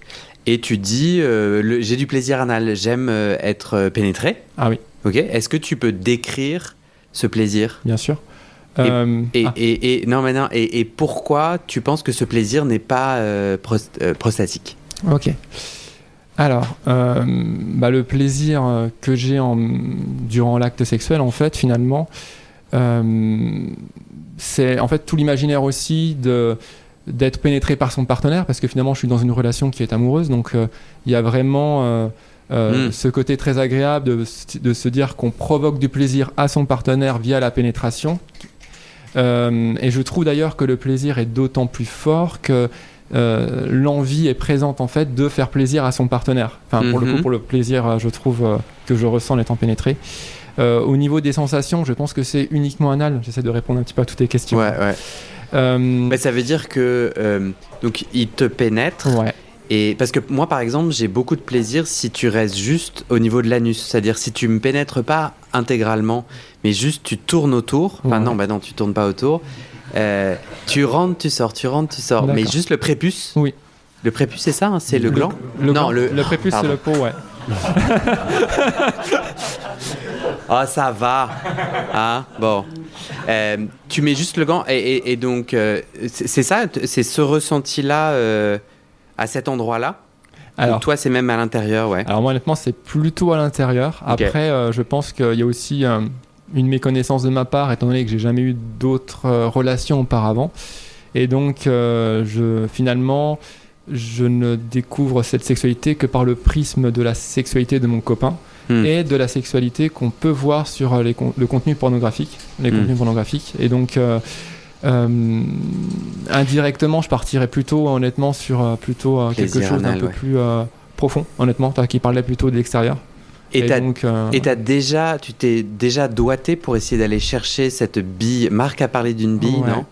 Et tu dis j'ai du plaisir anal, j'aime être pénétré. Ah oui. Ok. Est-ce que tu peux décrire ce plaisir ? Bien sûr. Et pourquoi tu penses que ce plaisir n'est pas prostatique ? Ok. Alors, le plaisir que j'ai durant l'acte sexuel, en fait, finalement, c'est en fait tout l'imaginaire aussi d'être pénétré par son partenaire, parce que finalement, je suis dans une relation qui est amoureuse, donc il y a vraiment ce côté très agréable de se dire qu'on provoque du plaisir à son partenaire via la pénétration. Et je trouve d'ailleurs que le plaisir est d'autant plus fort que l'envie est présente en fait de faire plaisir à son partenaire. Enfin, pour le coup, pour le plaisir, je trouve que je ressens en étant pénétré. Au niveau des sensations, je pense que c'est uniquement anal. J'essaie de répondre un petit peu à toutes tes questions. Ouais. Mais ça veut dire que donc il te pénètre. Ouais. Et parce que moi, par exemple, j'ai beaucoup de plaisir si tu restes juste au niveau de l'anus. C'est-à-dire si tu me pénètres pas intégralement, mais juste tu tournes autour. Enfin non, tu tournes pas autour. Tu rentres, tu sors. D'accord. Mais juste le prépuce. Oui. Le prépuce, c'est ça, c'est le gland. Le prépuce, c'est le pot, ouais. Ah, ça va. Ah, bon. Tu mets juste le gant et donc c'est ça, c'est ce ressenti-là à cet endroit-là. Alors, toi, c'est même à l'intérieur, ouais. Alors moi, honnêtement, c'est plutôt à l'intérieur. Après, je pense qu'il y a aussi une méconnaissance de ma part, étant donné que j'ai jamais eu d'autres relations auparavant. Et donc, finalement, je ne découvre cette sexualité que par le prisme de la sexualité de mon copain et de la sexualité qu'on peut voir sur le contenu pornographique, contenus pornographiques. Et donc, indirectement, je partirais plutôt, honnêtement, sur quelque chose d'un peu plus profond, honnêtement, qui parlait plutôt de l'extérieur. Et tu t'es déjà doigté pour essayer d'aller chercher cette bille. Marc a parlé d'une bille, non ?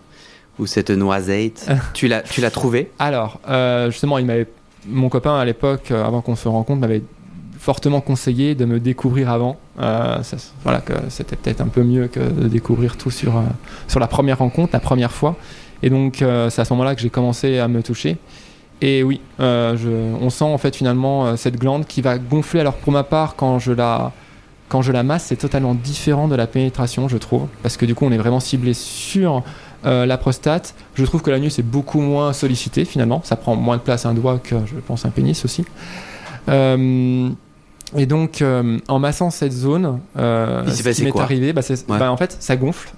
Ou cette noisette. Tu l'as trouvée ? Alors, justement, mon copain à l'époque, avant qu'on se rencontre, m'avait fortement conseillé de me découvrir avant. Que c'était peut-être un peu mieux que de découvrir tout sur la première rencontre, la première fois. Et donc, c'est à ce moment-là que j'ai commencé à me toucher. Et oui, on sent en fait finalement cette glande qui va gonfler. Alors pour ma part, quand je la masse, c'est totalement différent de la pénétration, je trouve. Parce que du coup, on est vraiment ciblé sur la prostate. Je trouve que l'anus est beaucoup moins sollicité finalement. Ça prend moins de place un doigt que, je pense, un pénis aussi. Et donc, en massant cette zone, ce qui m'est arrivé, en fait, ça gonfle.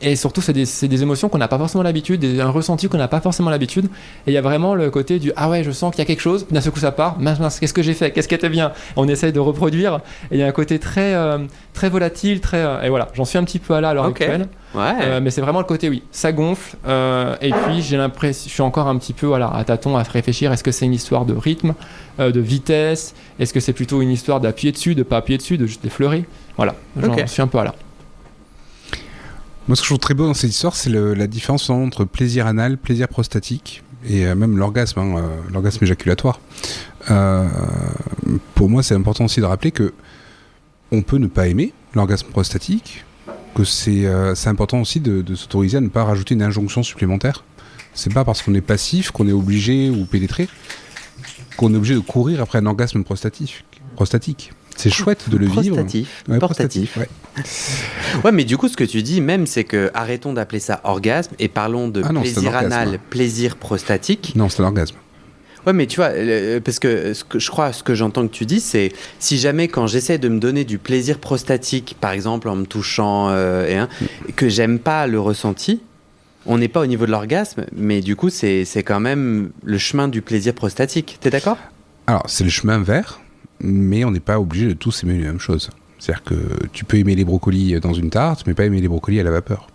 Et surtout, c'est des émotions qu'on n'a pas forcément l'habitude, un ressenti qu'on n'a pas forcément l'habitude. Et il y a vraiment le côté du « Ah ouais, je sens qu'il y a quelque chose », d'un seul coup ça part, « Mince, qu'est-ce que j'ai fait ? Qu'est-ce qui était bien ?» On essaye de reproduire. Et il y a un côté très volatile, et voilà, j'en suis un petit peu à l'heure actuelle. Ouais. Mais c'est vraiment le côté, oui, ça gonfle. Et puis, j'ai l'impression, je suis encore un petit peu à tâtons, à réfléchir. Est-ce que c'est une histoire de rythme, de vitesse ? Est-ce que c'est plutôt une histoire d'appuyer dessus, de pas appuyer dessus, de juste l'effleurer ? Voilà, j'en suis un peu à là. Moi, ce que je trouve très beau dans cette histoire, c'est la différence entre plaisir anal, plaisir prostatique, et même l'orgasme, l'orgasme éjaculatoire. Pour moi, c'est important aussi de rappeler que on peut ne pas aimer l'orgasme prostatique, que c'est important aussi de s'autoriser à ne pas rajouter une injonction supplémentaire. C'est pas parce qu'on est passif qu'on est obligé ou pénétré qu'on est obligé de courir après un orgasme prostatique. C'est chouette de le vivre. Portatif. Ouais, mais du coup, ce que tu dis même, c'est que arrêtons d'appeler ça orgasme et parlons de plaisir anal, plaisir prostatique. Non, c'est un orgasme. Ouais, mais tu vois, parce que ce que j'entends que tu dis, c'est si jamais quand j'essaie de me donner du plaisir prostatique, par exemple en me touchant, que j'aime pas le ressenti, on n'est pas au niveau de l'orgasme, mais du coup, c'est quand même le chemin du plaisir prostatique. T'es d'accord ? Alors, c'est le chemin vers, mais on n'est pas obligé de tous aimer la même chose. C'est-à-dire que tu peux aimer les brocolis dans une tarte, mais pas aimer les brocolis à la vapeur.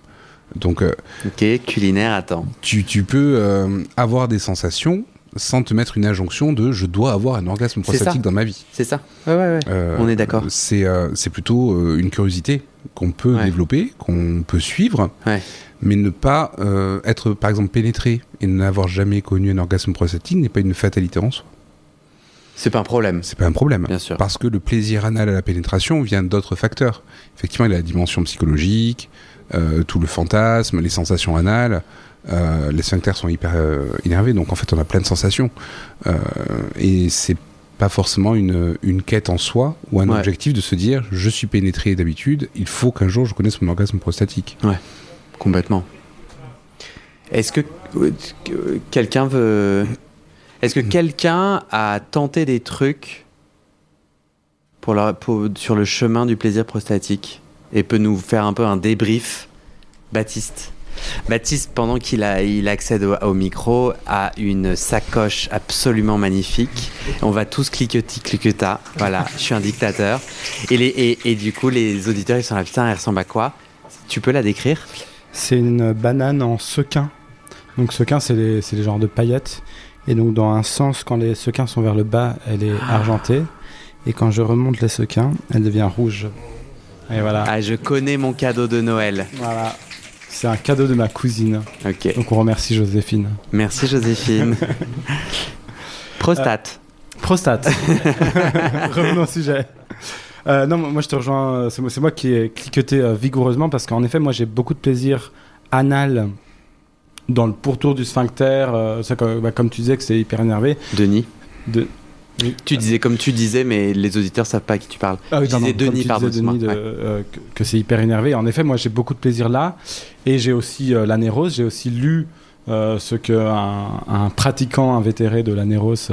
Donc, ok, culinaire, attends. Tu peux avoir des sensations sans te mettre une injonction de « je dois avoir un orgasme prostatique dans ma vie ». C'est ça, ouais. On est d'accord. C'est plutôt une curiosité qu'on peut développer, qu'on peut suivre, mais ne pas être, par exemple, pénétré et n'avoir jamais connu un orgasme prostatique n'est pas une fatalité en soi. C'est pas un problème. C'est pas un problème. Bien sûr. Parce que le plaisir anal à la pénétration vient d'autres facteurs. Effectivement, il y a la dimension psychologique, tout le fantasme, les sensations anales. Les sphincters sont hyper énervés, donc en fait, on a plein de sensations. Et c'est pas forcément une quête en soi ou un objectif de se dire « je suis pénétré d'habitude, il faut qu'un jour je connaisse mon orgasme prostatique ». Ouais, complètement. Est-ce que quelqu'un veut... Est-ce que quelqu'un a tenté des trucs sur le chemin du plaisir prostatique et peut nous faire un peu un débrief ? Baptiste, pendant qu'il accède au micro, a une sacoche absolument magnifique. On va tous cliqueta. Voilà, je suis un dictateur. Et du coup, les auditeurs, ils sont là, putain, elle ressemble à quoi ? Tu peux la décrire ? C'est une banane en sequin. Donc sequin, c'est les genres de paillettes. Et donc dans un sens, quand les sequins sont vers le bas, elle est argentée. Et quand je remonte les sequins, elle devient rouge. Et voilà. Ah, je connais mon cadeau de Noël. Voilà. C'est un cadeau de ma cousine. Ok. Donc on remercie Joséphine. Merci Joséphine. Prostate. Prostate. Revenons au sujet. Non, moi je te rejoins. C'est moi qui ai cliqueté vigoureusement parce qu'en effet, moi j'ai beaucoup de plaisir anal dans le pourtour du sphincter. Comme tu disais que c'est hyper énervé. Denis. Oui. Tu disais comme tu disais, mais les auditeurs savent pas à qui tu parles. Ah oui, tu disais Denis, pardon. Que c'est hyper énervé. En effet, moi j'ai beaucoup de plaisir là. Et j'ai aussi l'anérose. J'ai aussi lu ce qu'un pratiquant invétéré de l'anérose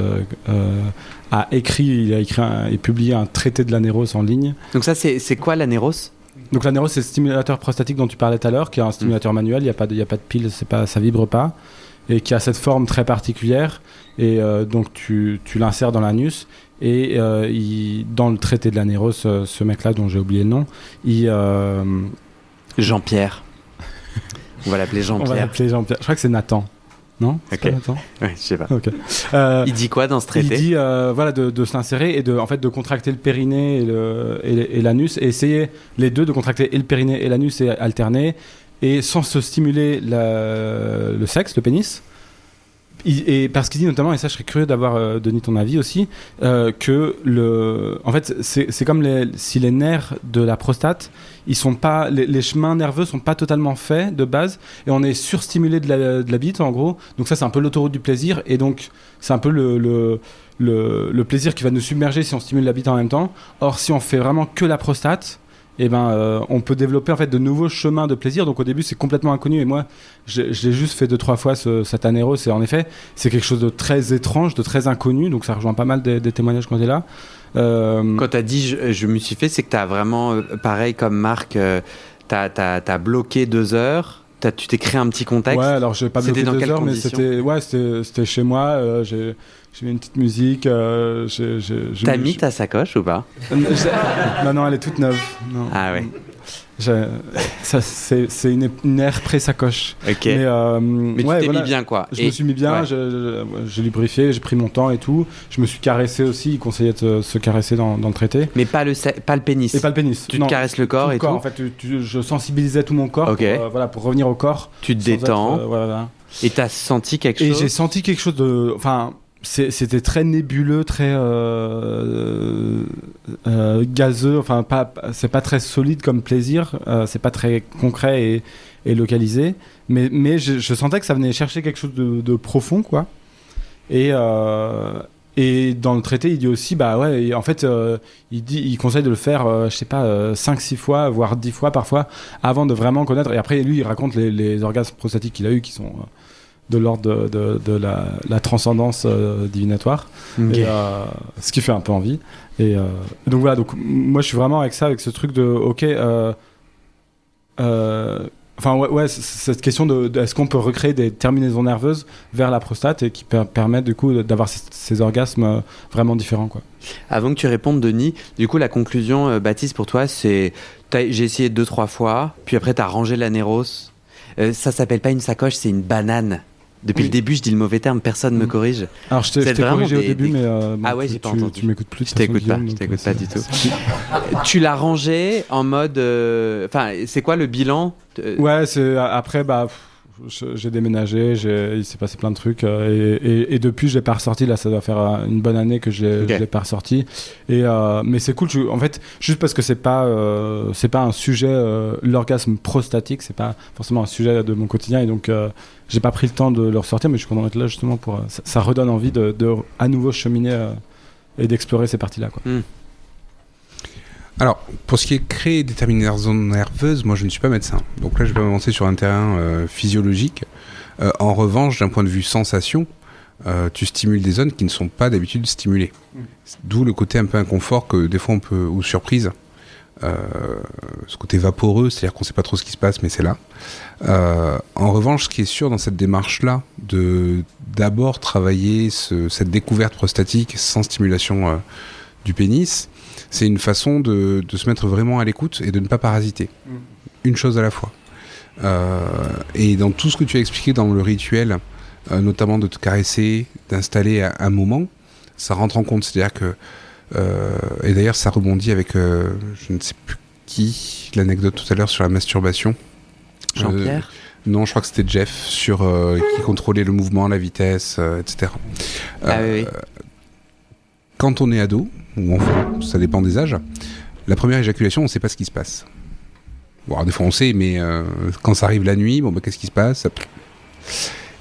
a écrit. Il a écrit et publié un traité de l'anérose en ligne. Donc ça, c'est quoi l'anérose ? Donc l'anérose, c'est le stimulateur prostatique dont tu parlais tout à l'heure, qui est un stimulateur manuel. Il n'y a pas de pile, ça vibre pas. Et qui a cette forme très particulière. Et donc tu l'insères dans l'anus. Et dans le traité de l'anérose, ce mec-là, dont j'ai oublié le nom, Jean-Pierre. On va l'appeler Jean-Pierre. Je crois que c'est Nathan. Non ? Ok. Nathan ? Ouais, je sais pas. Okay. Il dit quoi dans ce traité ? Il dit de se l'insérer et de contracter le périnée et l'anus. Et essayer les deux, de contracter et le périnée et l'anus et alterner. Et sans se stimuler le sexe, le pénis. Et parce qu'il dit notamment, et ça je serais curieux d'avoir Denis ton avis aussi, que en fait c'est comme si les nerfs de la prostate, ils sont pas, les chemins nerveux sont pas totalement faits de base, et on est surstimulé de la bite en gros. Donc ça c'est un peu l'autoroute du plaisir, et donc c'est un peu le plaisir qui va nous submerger si on stimule la bite en même temps. Or si on fait vraiment que la prostate, on peut développer en fait de nouveaux chemins de plaisir. Donc au début c'est complètement inconnu, et moi j'ai juste fait 2-3 fois cet anérose, et en effet c'est quelque chose de très étrange, de très inconnu, donc ça rejoint pas mal des témoignages qu'on est là. Quand t'as dit je me suis fait, c'est que t'as vraiment pareil comme Marc, t'as bloqué 2 heures. Tu t'es créé un petit contexte. Ouais, alors j'ai pas bloqué 2 heures, mais c'était chez moi. J'ai mis une petite musique. T'as mis ta sacoche ou pas ? Non, elle est toute neuve. Non. Ah ouais. C'est une aire pré-sacoche. Ok. Mais tu t'es mis bien, quoi. Je me suis mis bien, j'ai lubrifié, j'ai pris mon temps et tout. Je me suis caressé aussi, il conseillait de se caresser dans le traité. Mais pas le pénis. Et pas le pénis. Tu te caresses le corps et tout. En fait, je sensibilisais tout mon corps pour revenir au corps. Tu te détends. Et t'as senti quelque chose ? Et j'ai senti quelque chose de... Enfin, c'était très nébuleux, très gazeux. Enfin, c'est pas très solide comme plaisir. C'est pas très concret et localisé. Mais je sentais que ça venait chercher quelque chose de profond, quoi. Et dans le traité, il dit aussi, en fait, il conseille de le faire, 5-6 fois, voire 10 fois parfois, avant de vraiment connaître. Et après, lui, il raconte les orgasmes prostatiques qu'il a eu, qui sont de l'ordre de la transcendance divinatoire, okay. Ce qui fait un peu envie. Et donc moi, je suis vraiment avec ça, avec ce truc de, Enfin, ouais, cette question de est-ce qu'on peut recréer des terminaisons nerveuses vers la prostate et qui permettent du coup d'avoir ces orgasmes vraiment différents, quoi. Avant que tu répondes, Denis, du coup, la conclusion, Baptiste, pour toi, c'est j'ai essayé 2-3 fois, puis après, tu as rangé l'anéros. Ça s'appelle pas une sacoche, c'est une banane. Depuis le début, je dis le mauvais terme, personne ne me corrige. Alors, je t'ai corrigé au début, mais ah ouais, j'ai pas entendu. Tu m'écoutes plus. Je t'écoute pas du tout. Tu l'as rangé en mode... Enfin, c'est quoi le bilan Ouais, après, j'ai déménagé, il s'est passé plein de trucs et depuis je l'ai pas ressorti. Là, ça doit faire une bonne année que je l'ai pas ressorti. Mais c'est cool. En fait, juste parce que c'est pas un sujet, l'orgasme prostatique, c'est pas forcément un sujet de mon quotidien et donc j'ai pas pris le temps de le ressortir. Mais je suis content d'être là justement pour ça redonne envie de à nouveau cheminer et d'explorer ces parties-là, quoi. Alors, pour ce qui est créer des terminaisons nerveuses, moi je ne suis pas médecin. Donc là, je vais m'avancer sur un terrain physiologique. En revanche, d'un point de vue sensation, tu stimules des zones qui ne sont pas d'habitude stimulées. D'où le côté un peu inconfort que des fois on peut, ou surprise. Ce côté vaporeux, c'est-à-dire qu'on ne sait pas trop ce qui se passe, mais c'est là. En revanche, ce qui est sûr dans cette démarche-là, de d'abord travailler cette découverte prostatique sans stimulation du pénis, c'est une façon de se mettre vraiment à l'écoute et de ne pas parasiter. Une chose à la fois. Et dans tout ce que tu as expliqué dans le rituel, notamment de te caresser, d'installer un moment, ça rentre en compte. C'est-à-dire que... et d'ailleurs, ça rebondit avec, je ne sais plus qui, l'anecdote tout à l'heure sur la masturbation. Jean-Pierre non, je crois que c'était Jeff, qui contrôlait le mouvement, la vitesse, etc. Oui. Quand on est ado, ou enfant, ça dépend des âges, la première éjaculation, on ne sait pas ce qui se passe. Bon, alors, des fois on sait, mais quand ça arrive la nuit, qu'est-ce qui se passe ?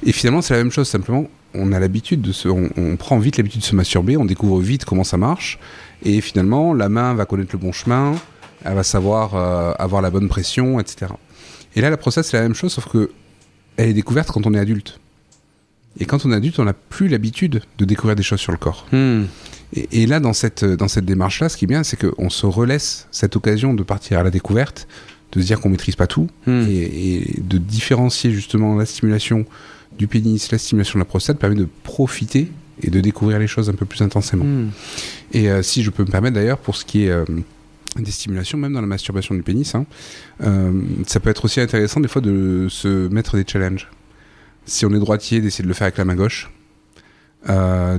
Et finalement, c'est la même chose, simplement, on a l'habitude on prend vite l'habitude de se masturber, on découvre vite comment ça marche, et finalement, la main va connaître le bon chemin, elle va savoir avoir la bonne pression, etc. Et là, la prostate, c'est la même chose, sauf que elle est découverte quand on est adulte. Et quand on est adulte, on n'a plus l'habitude de découvrir des choses sur le corps. Et là, dans cette démarche-là, ce qui est bien, c'est qu'on se relaisse cette occasion de partir à la découverte, de se dire qu'on ne maîtrise pas tout, et de différencier justement la stimulation du pénis, la stimulation de la prostate, permet de profiter et de découvrir les choses un peu plus intensément. Et si je peux me permettre d'ailleurs, pour ce qui est des stimulations, même dans la masturbation du pénis, ça peut être aussi intéressant des fois de se mettre des challenges. Si on est droitier, d'essayer de le faire avec la main gauche.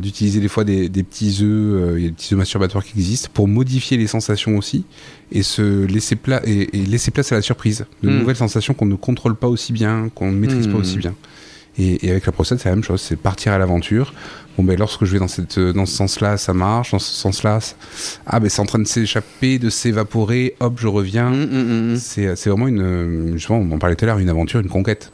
D'utiliser des fois des petits œufs, il y a des petits œufs masturbatoires qui existent pour modifier les sensations aussi et laisser place à la surprise de nouvelles sensations qu'on ne contrôle pas aussi bien, qu'on ne maîtrise pas aussi bien. Et avec la prostate, c'est la même chose, c'est partir à l'aventure. Lorsque je vais dans ce sens-là, ça marche, dans ce sens-là, c'est en train de s'échapper, de s'évaporer, hop, je reviens. C'est vraiment justement, on en parlait tout à l'heure, une aventure, une conquête.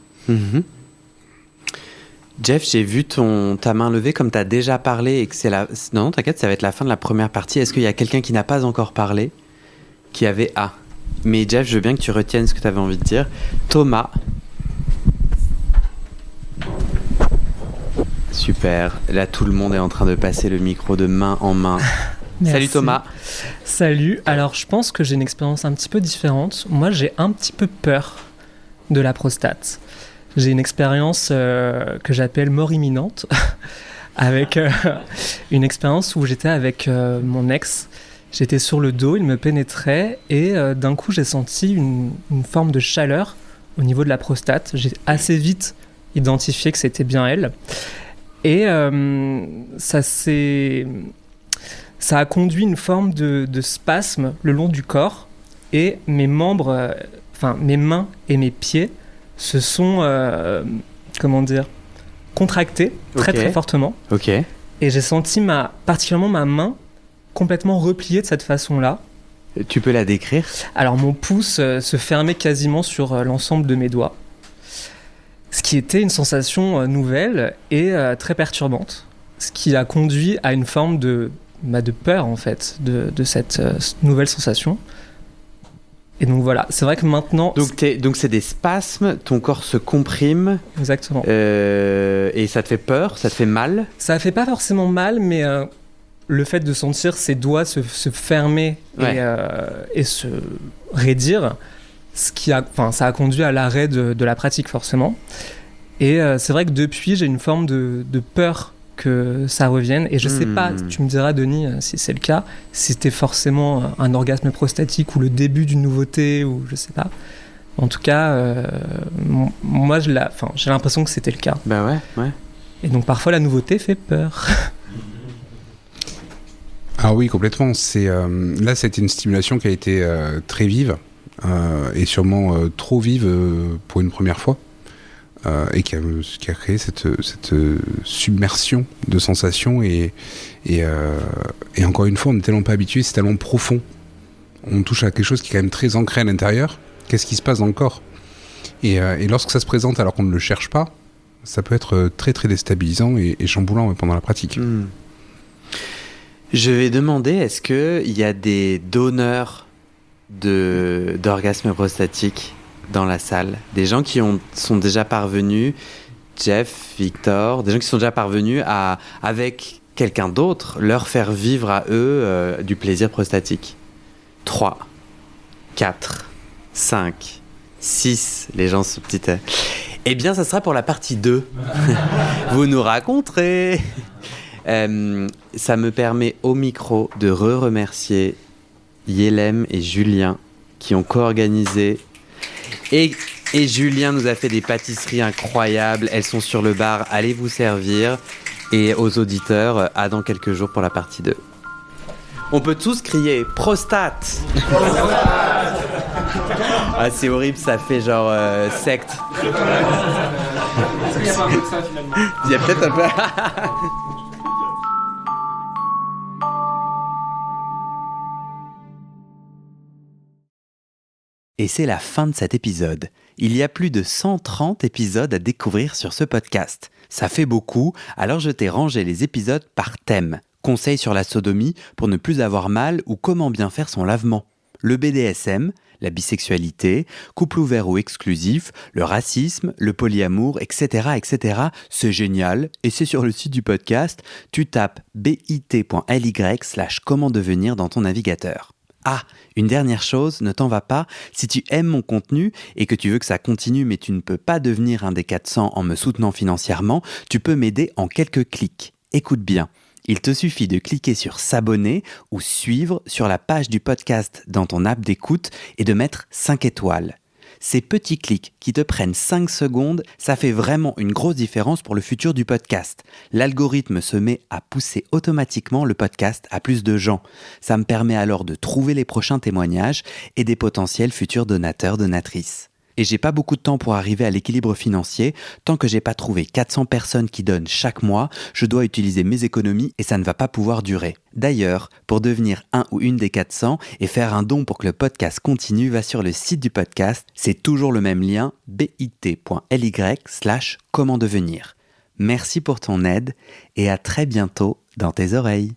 Jeff, j'ai vu ta main levée comme tu as déjà parlé et que c'est la... Non, t'inquiète, ça va être la fin de la première partie. Est-ce qu'il y a quelqu'un qui n'a pas encore parlé qui avait A ? Mais Jeff, je veux bien que tu retiennes ce que tu avais envie de dire. Thomas. Super. Là, tout le monde est en train de passer le micro de main en main. Salut Thomas. Salut. Alors, je pense que j'ai une expérience un petit peu différente. Moi, j'ai un petit peu peur de la prostate. J'ai une expérience que j'appelle mort imminente, avec une expérience où j'étais avec mon ex. J'étais sur le dos, il me pénétrait et d'un coup j'ai senti une forme de chaleur au niveau de la prostate. J'ai assez vite identifié que c'était bien elle. Et ça a conduit une forme de spasme le long du corps et mes membres, mes mains et mes pieds se sont, contractés très très fortement. Et j'ai senti particulièrement ma main complètement repliée de cette façon-là. Tu peux la décrire ? Alors mon pouce se fermait quasiment sur l'ensemble de mes doigts. Ce qui était une sensation nouvelle et très perturbante. Ce qui a conduit à une forme de peur en fait, de cette nouvelle sensation. Et donc voilà, c'est vrai que maintenant... Donc c'est des spasmes, ton corps se comprime. Exactement. Et ça te fait peur, ça te fait mal ? Ça fait pas forcément mal, mais le fait de sentir ses doigts se fermer et se raidir, ça a conduit à l'arrêt de la pratique forcément. Et c'est vrai que depuis, j'ai une forme de peur que ça revienne. Et je sais pas, tu me diras, Denis, si c'est le cas, si c'était forcément un orgasme prostatique ou le début d'une nouveauté, ou je sais pas. En tout cas, moi, j'ai l'impression que c'était le cas. Bah ouais. Et donc parfois, la nouveauté fait peur. Ah oui, complètement. Là, c'était une stimulation qui a été très vive et sûrement trop vive pour une première fois. Et qui a créé cette submersion de sensations et encore une fois on n'est tellement pas habitué, c'est tellement profond, on touche à quelque chose qui est quand même très ancré à l'intérieur. Qu'est-ce qui se passe dans le corps et lorsque ça se présente alors qu'on ne le cherche pas, ça peut être très très déstabilisant et chamboulant pendant la pratique. Je vais demander, est-ce qu'il y a des donneurs d'orgasmes prostatiques dans la salle, des gens qui sont déjà parvenus, Jeff, Victor, des gens qui sont déjà parvenus à, avec quelqu'un d'autre, leur faire vivre à eux du plaisir prostatique. 3, 4, 5, 6, les gens sont petits. Eh bien, ça sera pour la partie 2. Vous nous raconterez. Ça me permet au micro de remercier Yélem et Julien qui ont co-organisé. Et Julien nous a fait des pâtisseries incroyables. Elles sont sur le bar. Allez vous servir. Et aux auditeurs, à dans quelques jours pour la partie 2. On peut tous crier prostate. Ah, c'est horrible, ça fait genre secte. Il y a peut-être un peu. Et c'est la fin de cet épisode. Il y a plus de 130 épisodes à découvrir sur ce podcast. Ça fait beaucoup, alors je t'ai rangé les épisodes par thème. Conseils sur la sodomie pour ne plus avoir mal ou comment bien faire son lavement. Le BDSM, la bisexualité, couple ouvert ou exclusif, le racisme, le polyamour, etc. etc. C'est génial et c'est sur le site du podcast. Tu tapes bit.ly/comment devenir dans ton navigateur. Ah, une dernière chose, ne t'en va pas, si tu aimes mon contenu et que tu veux que ça continue mais tu ne peux pas devenir un des 400 en me soutenant financièrement, tu peux m'aider en quelques clics. Écoute bien, il te suffit de cliquer sur s'abonner ou suivre sur la page du podcast dans ton app d'écoute et de mettre 5 étoiles. Ces petits clics qui te prennent 5 secondes, ça fait vraiment une grosse différence pour le futur du podcast. L'algorithme se met à pousser automatiquement le podcast à plus de gens. Ça me permet alors de trouver les prochains témoignages et des potentiels futurs donateurs, donatrices. Et j'ai pas beaucoup de temps pour arriver à l'équilibre financier. Tant que j'ai pas trouvé 400 personnes qui donnent chaque mois, je dois utiliser mes économies et ça ne va pas pouvoir durer. D'ailleurs, pour devenir un ou une des 400 et faire un don pour que le podcast continue, va sur le site du podcast. C'est toujours le même lien, bit.ly/comment devenir. Merci pour ton aide et à très bientôt dans tes oreilles.